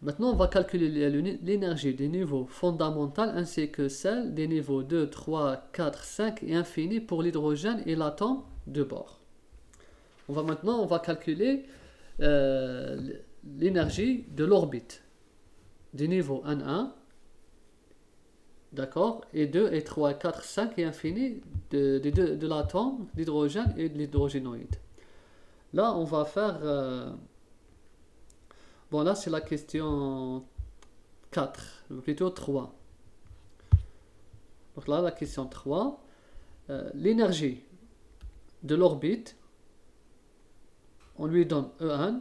Maintenant, on va calculer l'énergie des niveaux fondamentaux ainsi que celle des niveaux 2, 3, 4, 5 et infini pour l'hydrogène et l'atome de bord. On va calculer l'énergie de l'orbite des niveaux 1, d'accord, et 2, et 3, 4, 5 et infini de l'atome d'hydrogène et de l'hydrogénoïde. Là, on va faire... bon, là, c'est la question 4, plutôt 3. Donc là, la question 3, l'énergie de l'orbite, on lui donne E1,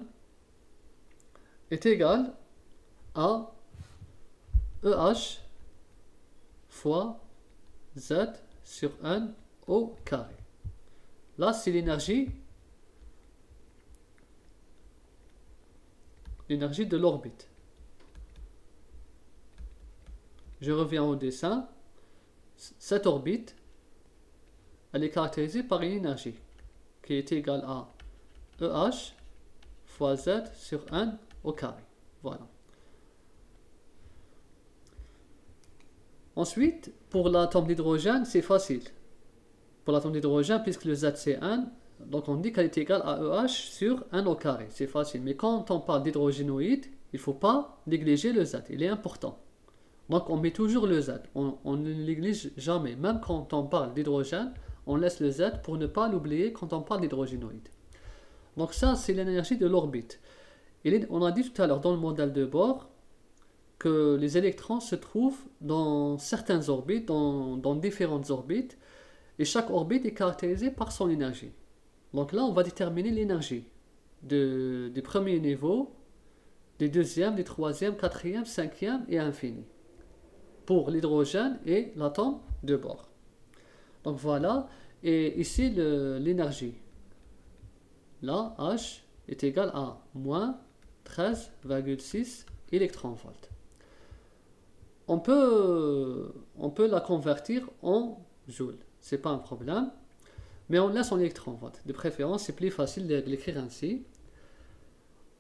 est égale à EH fois Z sur 1 au carré. Là, c'est l'énergie de l'orbite. Je reviens au dessin. Cette orbite, elle est caractérisée par une énergie qui est égale à EH fois Z sur 1 au carré. Voilà. Ensuite, pour l'atome d'hydrogène, c'est facile. Pour l'atome d'hydrogène, puisque le Z c'est 1, donc on dit qu'elle est égale à EH sur 1 au carré. C'est facile. Mais quand on parle d'hydrogénoïde, il ne faut pas négliger le Z. Il est important. Donc on met toujours le Z. On ne le néglige jamais. Même quand on parle d'hydrogène, on laisse le Z pour ne pas l'oublier quand on parle d'hydrogénoïde. Donc ça, c'est l'énergie de l'orbite. On a dit tout à l'heure dans le modèle de bord que les électrons se trouvent dans certaines orbites, dans différentes orbites, et chaque orbite est caractérisée par son énergie. Donc là, on va déterminer l'énergie des premiers niveaux, des deuxièmes, des troisièmes, quatrièmes, cinquièmes et infini pour l'hydrogène et l'atome de bord. Donc voilà, et ici l'énergie. Là, H est égal à moins 13,6 électronvolts. On peut la convertir en joules, c'est pas un problème, mais on laisse en électronvolts. De préférence, c'est plus facile de l'écrire ainsi.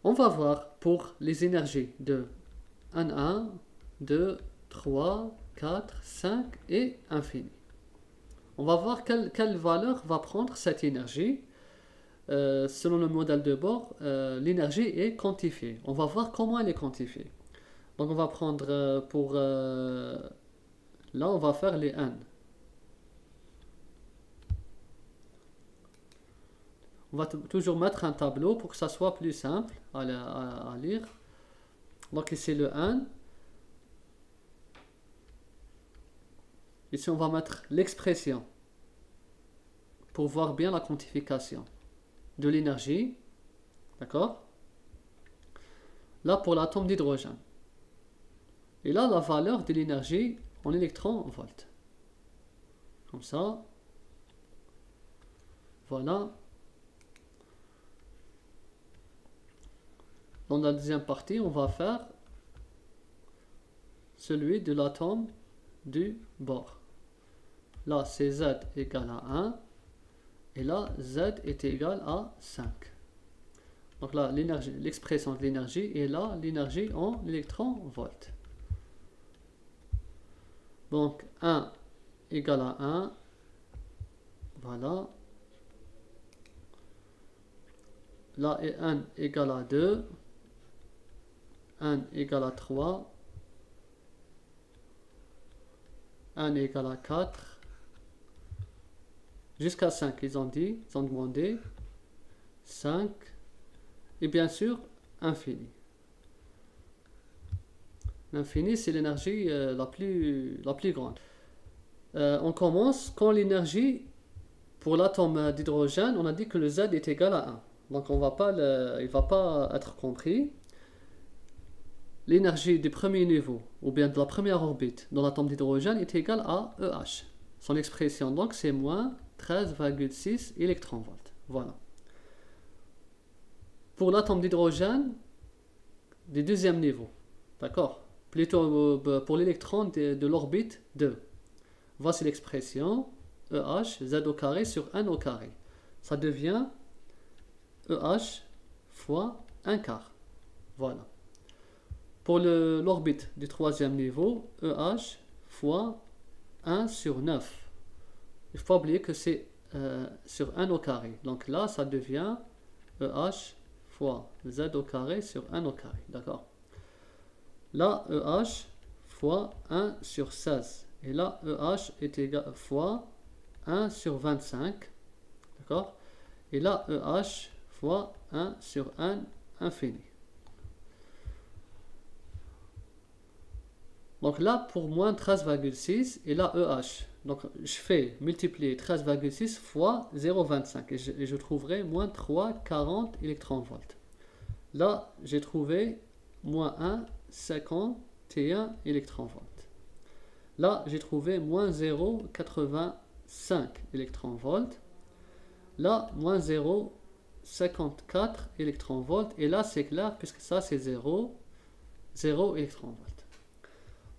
On va voir pour les énergies de 1, 2, 3, 4, 5 et infini. On va voir quelle valeur va prendre cette énergie. Selon le modèle de bord, l'énergie est quantifiée. On va voir comment elle est quantifiée. Donc on va prendre là on va faire les n. On va toujours mettre un tableau pour que ça soit plus simple à lire. Donc ici le n. Ici on va mettre l'expression pour voir bien la quantification de l'énergie. D'accord? Là pour l'atome d'hydrogène. Et là, la valeur de l'énergie en électronvolts. Comme ça. Voilà. Dans la deuxième partie, on va faire celui de l'atome du bord. Là, c'est Z égale à 1. Et là, Z est égal à 5. Donc là, l'expression de l'énergie est là, l'énergie en électronvolts. Donc 1 égale à 1. Voilà. Là, et 1 égale à 2. 1 égale à 3. 1 égale à 4. Jusqu'à 5, ils ont demandé. 5. Et bien sûr, infini. L'infini, c'est l'énergie la plus grande. On commence quand l'énergie, pour l'atome d'hydrogène, on a dit que le Z est égal à 1. Donc il ne va pas être compris. L'énergie du premier niveau, ou bien de la première orbite dans l'atome d'hydrogène est égale à EH. Son expression, donc, c'est moins 13,6 électronvolts. Voilà. Pour l'atome d'hydrogène du deuxième niveau, d'accord, plutôt pour l'électron de l'orbite 2. Voici l'expression EH, Z au carré sur 1 au carré. Ça devient EH fois 1 quart. Voilà. Pour l'orbite du troisième niveau, EH fois 1 sur 9. Il faut pas oublier que c'est sur 1 au carré. Donc là, ça devient EH fois Z au carré sur 1 au carré. D'accord? Là, EH fois 1 sur 16. Et là, EH est égal fois 1 sur 25. D'accord? Et là, EH fois 1 sur 1 infini. Donc là, pour moins 13,6, et là, EH. Donc je fais multiplier 13,6 fois 0,25 et je trouverai moins 3,40 électronvolts. Là, j'ai trouvé moins 1,51 électronvolts. Là, j'ai trouvé moins 0,85 électronvolts. Là, moins 0,54 électronvolts. Et là, c'est clair puisque ça, c'est 0 électronvolts.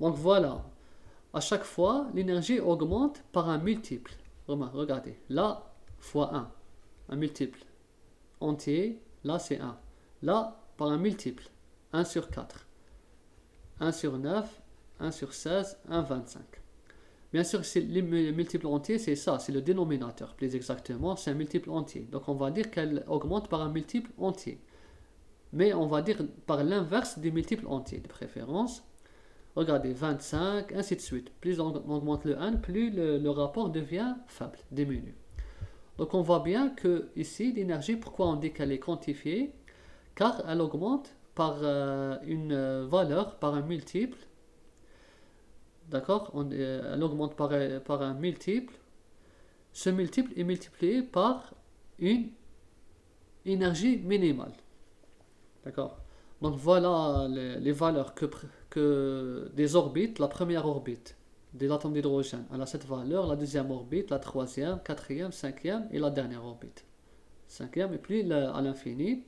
Donc voilà, à chaque fois, l'énergie augmente par un multiple. Regardez, là, fois 1 multiple entier, là c'est 1. Là, par un multiple, 1 sur 4, 1 sur 9, 1 sur 16, 1,25. Bien sûr, les multiples entiers, c'est ça, c'est le dénominateur, plus exactement, c'est un multiple entier. Donc on va dire qu'elle augmente par un multiple entier. Mais on va dire par l'inverse du multiple entier, de préférence. Regardez, 25, ainsi de suite. Plus on augmente le 1, plus le rapport devient faible, diminue. Donc on voit bien que ici, l'énergie, pourquoi on dit qu'elle est quantifiée? Car elle augmente par une valeur, par un multiple. D'accord? Elle augmente par un multiple. Ce multiple est multiplié par une énergie minimale. D'accord? Donc voilà les valeurs que des orbites, la première orbite de l'atome d'hydrogène, elle a cette valeur, la deuxième orbite, la troisième, quatrième, cinquième et la dernière orbite. Cinquième et puis à l'infini.